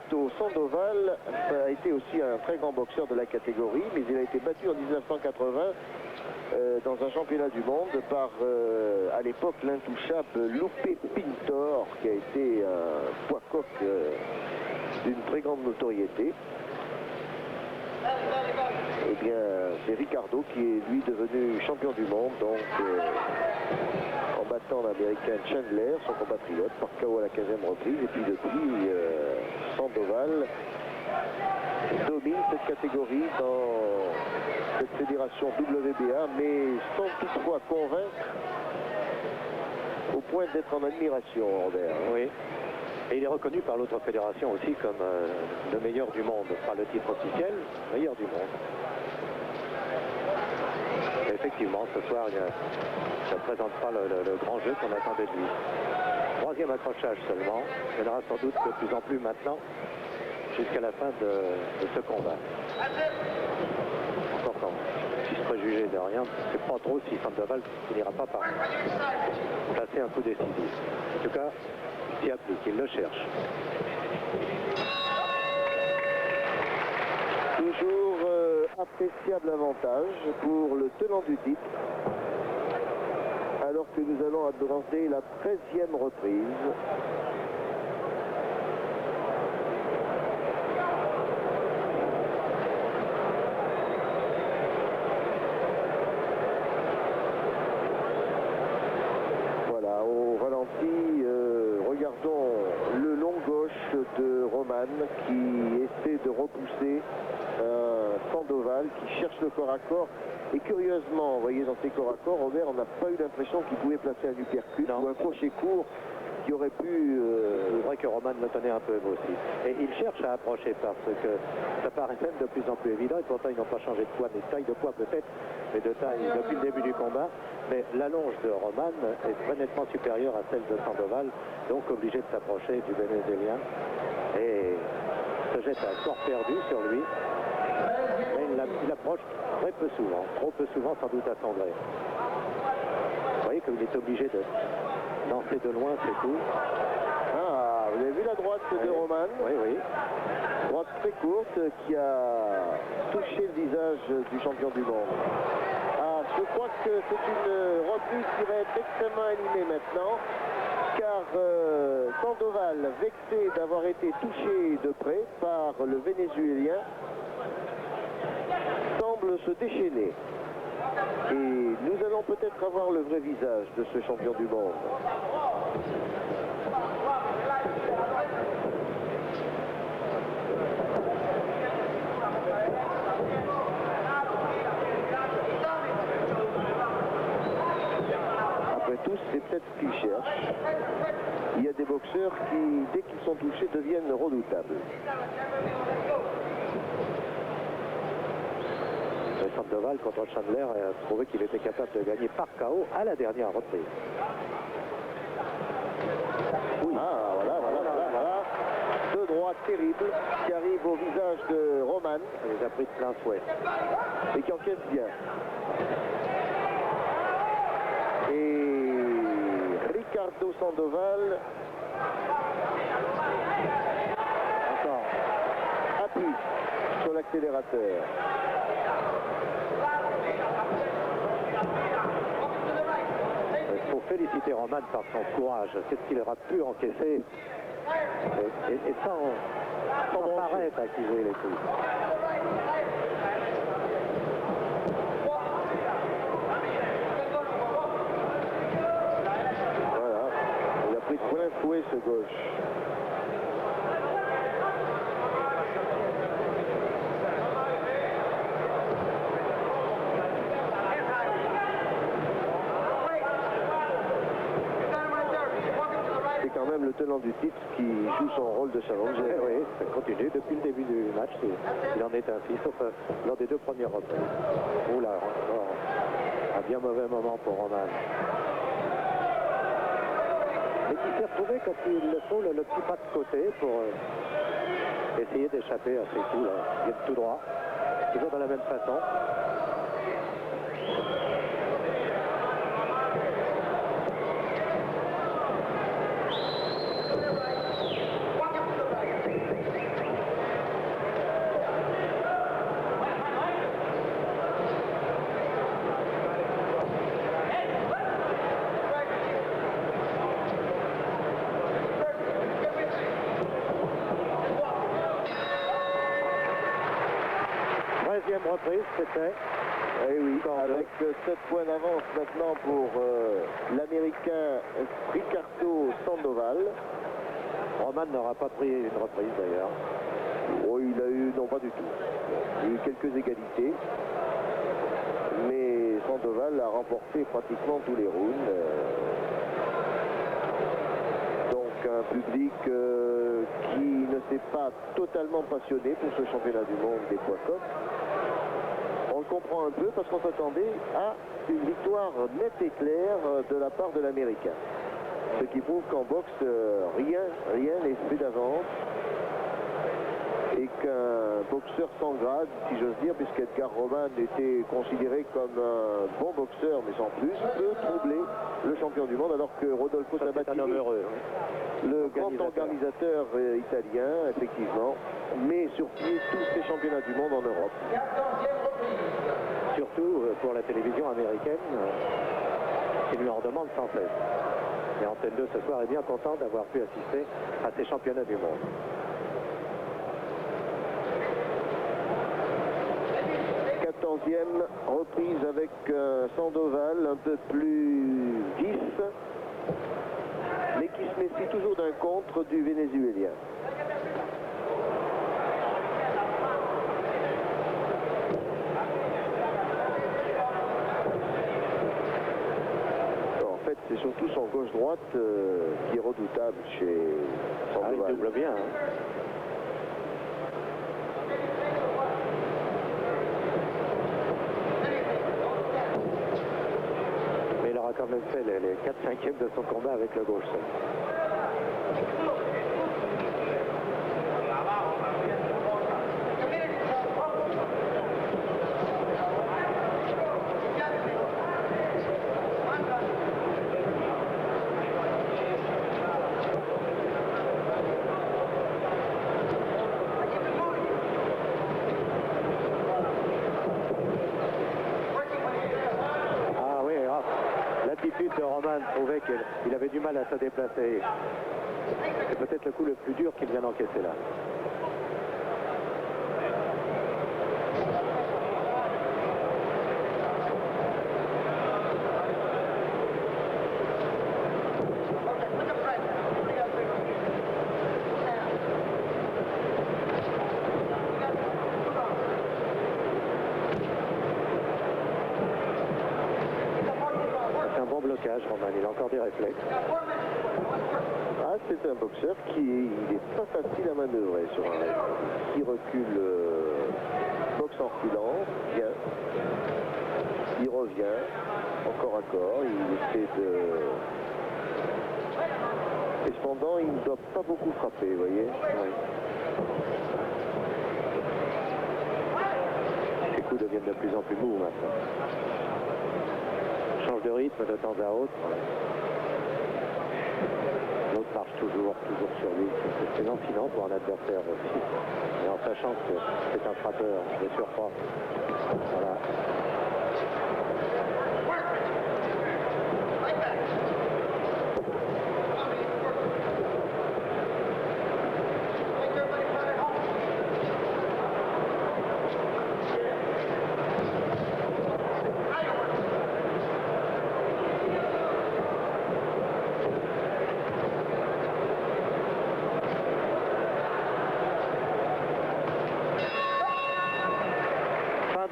Ricardo Sandoval a été aussi un très grand boxeur de la catégorie, mais il a été battu en 1980 dans un championnat du monde par, à l'époque, l'intouchable Lupe Pintor, qui a été un poids-coq d'une très grande notoriété. Eh bien, c'est Ricardo qui est lui devenu champion du monde, donc en battant l'américain Chandler, son compatriote, par KO à la 15e reprise. Et puis depuis, Sandoval domine cette catégorie dans cette fédération WBA, mais sans toutefois convaincre au point d'être en admiration, Robert. Oui. Et il est reconnu par l'autre fédération aussi comme le meilleur du monde. Pas le titre officiel, meilleur du monde. Et effectivement, ce soir, ça ne présente pas le grand jeu qu'on attendait de lui. Troisième accrochage seulement. Il y en aura sans doute de plus en plus maintenant, jusqu'à la fin de ce combat. Encore sans préjuger de rien, c'est pas trop si Sandoval finira pas par placer un coup décisif. En tout cas, il s'y applique, il le cherche. Toujours appréciable avantage pour le tenant du titre, alors que nous allons aborder la 13e reprise. Voilà, au ralenti, regardons le long gauche de Roman qui essaie de repousser Sandoval, qui cherche le corps à corps. Et curieusement, vous voyez, dans ces corps à corps, Robert, on n'a pas eu l'impression qu'il pouvait placer un uppercut ou un crochet court qui aurait pu... C'est vrai que Roman le tenait un peu aussi. Et il cherche à approcher parce que ça paraît même de plus en plus évident. Et pourtant, ils n'ont pas changé de poids, mais de taille de poids peut-être, mais de taille depuis le début du combat. Mais l'allonge de Roman est très nettement supérieure à celle de Sandoval, donc obligé de s'approcher du Vénézuélien. Et se jette à corps perdu sur lui. Mais il approche très peu souvent, trop peu souvent sans doute à son gré. Vous voyez qu'il est obligé de lancer de loin ses coups. Ah, vous avez vu la droite de Roman? Oui, oui. Droite très courte qui a touché le visage du champion du monde. Ah, je crois que c'est une reprise qui va être extrêmement animée maintenant, car Sandoval, vexé d'avoir été touché de près par le Vénézuélien, semble se déchaîner. Et nous allons peut-être avoir le vrai visage de ce champion du monde. Après tout, c'est peut-être ce qu'il cherche. Il y a des boxeurs qui, dès qu'ils sont touchés, deviennent redoutables. Sandoval contre Chandler a trouvé qu'il était capable de gagner par KO à la dernière reprise. Oui. Ah, voilà. Deux droites terribles qui arrivent au visage de Roman. Il les a pris de plein fouet. Et qui encaisse bien. Et Ricardo Sandoval. Encore. Appuie sur l'accélérateur. Il faut féliciter Roman par son courage. Qu'est-ce qu'il aura pu encaisser et sans paraître accuser les coups. Voilà, il a pris de plein fouet ce gauche. Quand même le tenant du titre qui joue son rôle de challenger. Oui, ça continue depuis le début du match. Il en est ainsi, sauf lors des deux premières reprises. Oula, encore un bien mauvais moment pour Roman. Et qui s'est retrouvé quand il le faut le petit pas de côté pour essayer d'échapper à ces coups. Là. Il vient tout droit, toujours de la même façon. 13e reprise, c'était. Eh oui, avec 7 points d'avance maintenant pour l'Américain Ricardo Sandoval. Roman n'aura pas pris une reprise d'ailleurs. Oh, il a eu, non pas du tout. Il y a eu quelques égalités. Mais Sandoval a remporté pratiquement tous les rounds. Donc un public qui ne s'est pas totalement passionné pour ce championnat du monde des poids coqs. On le comprend un peu parce qu'on s'attendait à une victoire nette et claire de la part de l'Américain. Ce qui prouve qu'en boxe, rien n'est fait d'avance. Et qu'un boxeur sans grade, si j'ose dire, puisqu'Edgar Roman était considéré comme un bon boxeur, mais sans plus, peut troubler le champion du monde, alors que Rodolfo Sabatini, un homme heureux, le grand organisateur italien, effectivement, met sur pied tous ces championnats du monde en Europe. Surtout pour la télévision américaine, qui lui en demande sans cesse. Et Antenne 2 ce soir est bien content d'avoir pu assister à ces championnats du monde. 14e reprise avec Sandoval un peu plus vif, mais qui se méfie toujours d'un contre du Vénézuélien. En fait, c'est surtout son gauche-droite qui est redoutable chez Sandoval. Ah, il double bien. Hein. A quand même fait les 4/5e de son combat avec le gauche. De Roman trouvait qu'il avait du mal à se déplacer. C'est peut-être le coup le plus dur qu'il vient d'encaisser là. Roman, il a encore des réflexes. Ah, c'est un boxeur qui n'est pas facile à manœuvrer sur un ring. Il recule, boxe en reculant, bien. Il revient, encore à corps, il essaie de... Et cependant, il ne doit pas beaucoup frapper, vous voyez. Oui. Les coups deviennent de plus en plus mous maintenant. Change de rythme de temps à autre. L'autre marche toujours sur lui. C'est lancinant pour un adversaire aussi. Et en sachant que c'est un frappeur de surcroît. Voilà.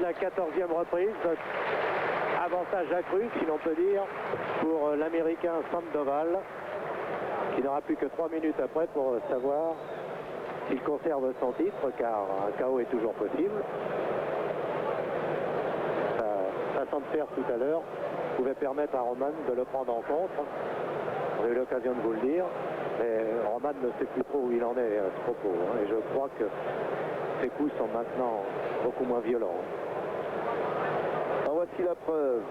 La 14e reprise, avantage accru si l'on peut dire pour l'Américain Sandoval, qui n'aura plus que 3 minutes après pour savoir s'il conserve son titre, car un KO est toujours possible. Sa façon de faire tout à l'heure pouvait permettre à Roman de le prendre en compte. On a eu l'occasion de vous le dire, mais Roman ne sait plus trop où il en est à ce propos, hein, et je crois que ses coups sont maintenant beaucoup moins violents. Voici la preuve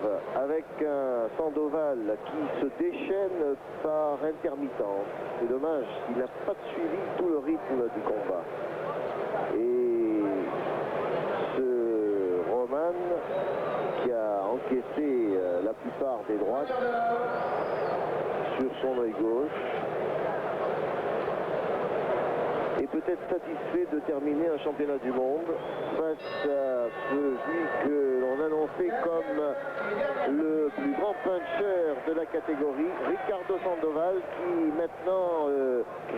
avec un Sandoval qui se déchaîne par intermittence. C'est dommage, il n'a pas suivi tout le rythme du combat. Et ce Roman qui a encaissé la plupart des droites sur son œil gauche est peut-être satisfait de terminer un championnat du monde face à annoncé comme le plus grand puncher de la catégorie, Ricardo Sandoval, qui maintenant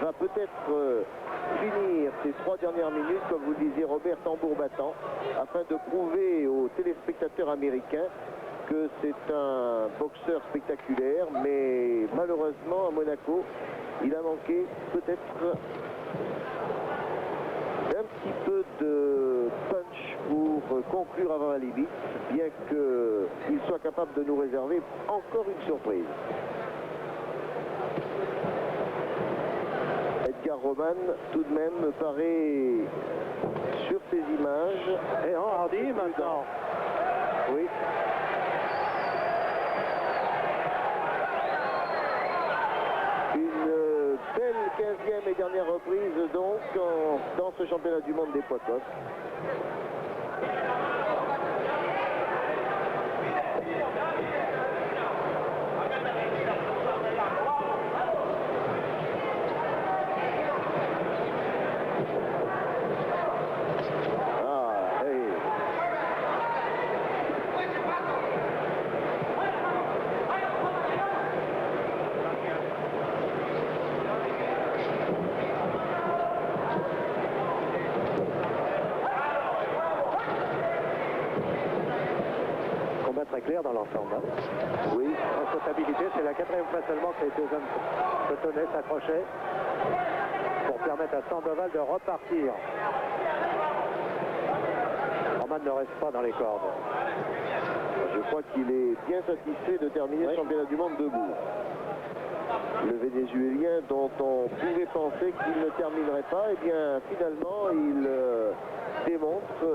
va peut-être finir ses 3 dernières minutes, comme vous le disiez Robert, tambour battant, afin de prouver aux téléspectateurs américains que c'est un boxeur spectaculaire, mais malheureusement à Monaco, il a manqué peut-être un petit peu de punch pour conclure avant la limite, bien qu'il soit capable de nous réserver encore une surprise. Edgar Roman, tout de même, me paraît sur ces images. Et enhardi maintenant. Oui. Une belle 15e et dernière reprise donc dans ce championnat du monde des poids cosses. Très clair dans l'ensemble. Oui. En sautabilité, c'est la 4e fois seulement que les deux hommes se tenaient, s'accrochaient pour permettre à Sandoval de repartir. Roman ne reste pas dans les cordes. Je crois qu'il est bien satisfait de terminer le championnat du monde debout. Le Vénézuélien dont on pouvait penser qu'il ne terminerait pas, et bien finalement il démontre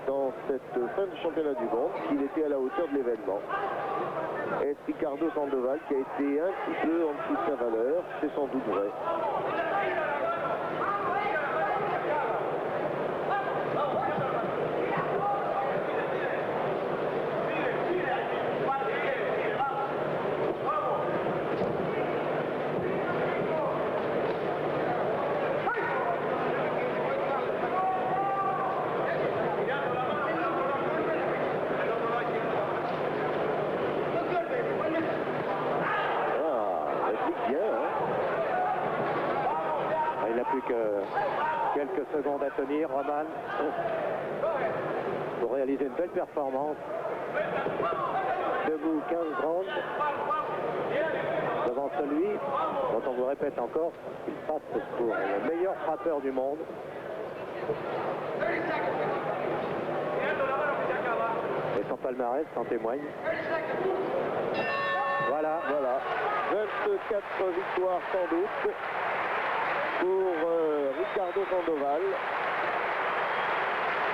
dans cette fin de championnat du monde qu'il était à la hauteur de l'événement. Est-ce Ricardo Sandoval qui a été un petit peu en dessous de sa valeur? C'est sans doute vrai. Quelques secondes à tenir, Roman, pour réaliser une belle performance. Debout 15 rounds devant celui dont on vous répète encore qu'il passe pour le meilleur frappeur du monde. Et son palmarès en témoigne. Voilà. 24 victoires sans doute pour Ricardo Sandoval,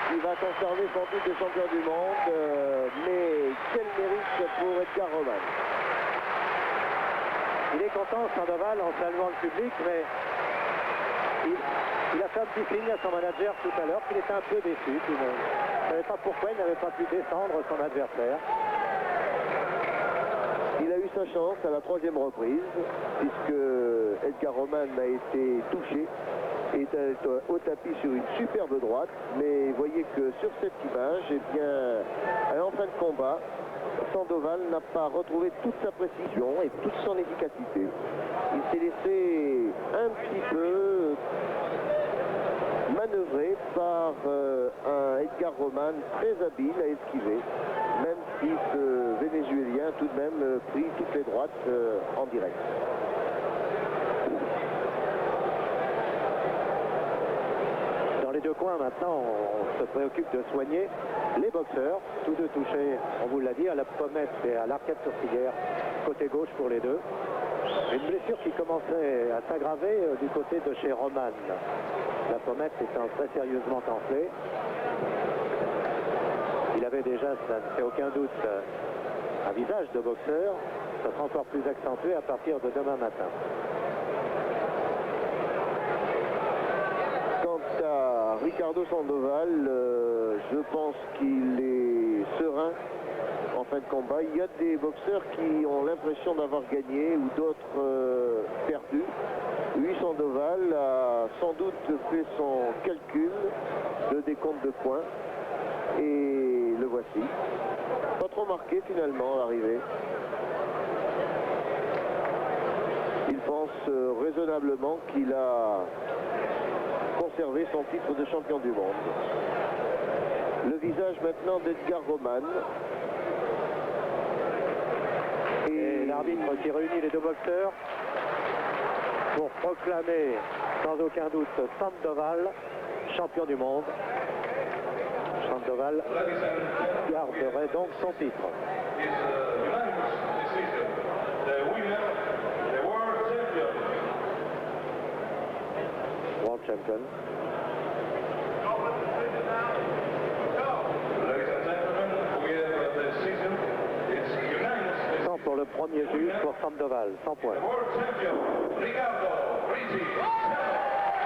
qui va conserver sans doute les champions du monde, mais quel mérite pour Edgar Roman. Il est content, Sandoval, en saluant le public, mais il a fait un petit signe à son manager tout à l'heure qu'il était un peu déçu, tout le monde. Il ne savait pas pourquoi il n'avait pas pu descendre son adversaire. Il a eu sa chance à la 3e reprise, puisque Edgar Roman a été touché et est au tapis sur une superbe droite. Mais voyez que sur cette image, eh bien, en fin de combat, Sandoval n'a pas retrouvé toute sa précision et toute son efficacité. Il s'est laissé un petit peu manœuvré par un Edgar Roman très habile à esquiver, même si ce Vénézuélien tout de même prit toutes les droites en direct. Dans les deux coins maintenant, on se préoccupe de soigner les boxeurs, tous deux touchés, on vous l'a dit, à la pommette et à l'arcade sourcilière, côté gauche pour les deux. Une blessure qui commençait à s'aggraver du côté de chez Roman. La pommette étant très sérieusement enflée. Il avait déjà, ça ne fait aucun doute, un visage de boxeur. Ça sera encore plus accentué à partir de demain matin. Quant à Ricardo Sandoval, je pense qu'il est serein en fin de combat. Il y a des boxeurs qui ont l'impression d'avoir gagné ou d'autres perdu. Lui, Sandoval a sans doute fait son calcul de décompte de points et le voici. trop marqué finalement à l'arrivée. Il pense raisonnablement qu'il a conservé son titre de champion du monde. Le visage maintenant d'Edgar Roman. Et l'arbitre qui réunit les deux boxeurs pour proclamer sans aucun doute Sandoval champion du monde. Sandoval garderait donc son titre. World champion. Sans pour le premier juge pour Sandoval, 100 points.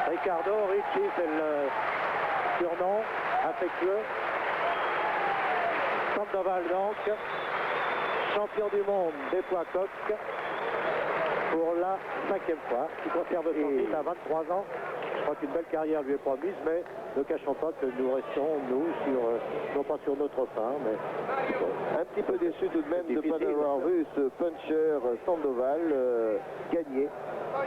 Ricardo Ricci, c'est le surnom affectueux. Sandoval donc, champion du monde des poids coqs pour la 5e fois, qui conserve son titre à 23 ans. Je crois qu'une belle carrière lui est promise, mais ne cachons pas que nous restons, nous, non pas sur notre fin, mais un petit peu déçu tout de même de ne pas avoir vu ce puncher Sandoval gagner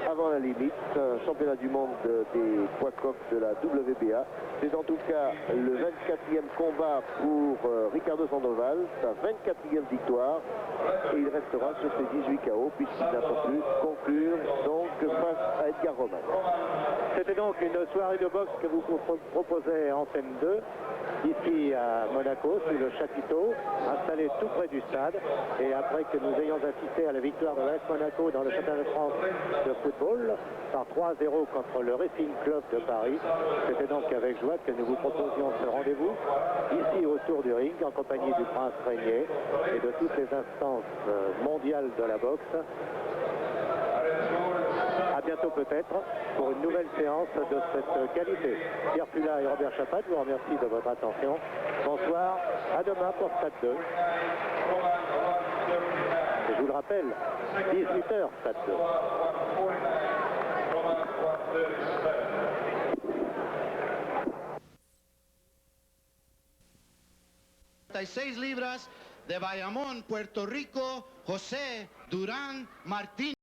avant la limite un championnat du monde des poids coqs de la WBA. C'est en tout cas le 24e combat pour Ricardo Sandoval, sa 24e victoire, et il restera sur ses 18 KO puisqu'il n'a pas pu conclure donc face à Edgar Roman. C'était donc une soirée de boxe que vous proposez en scène 2, ici à Monaco, sous le chapiteau, installé tout près du stade. Et après que nous ayons assisté à la victoire de l'AS Monaco dans le championnat de France de football, par 3-0 contre le Racing Club de Paris, c'était donc avec joie que nous vous proposions ce rendez-vous, ici autour du ring, en compagnie du Prince Régnier et de toutes les instances mondiales de la boxe. À bientôt peut-être pour une nouvelle séance de cette qualité. Pierre Pula et Robert Chapat, je vous remercie de votre attention. Bonsoir, à demain pour Stade 2. Et je vous le rappelle, 18h Stade 2. 6 libras de Bayamón, Puerto Rico, José Durán Martínez.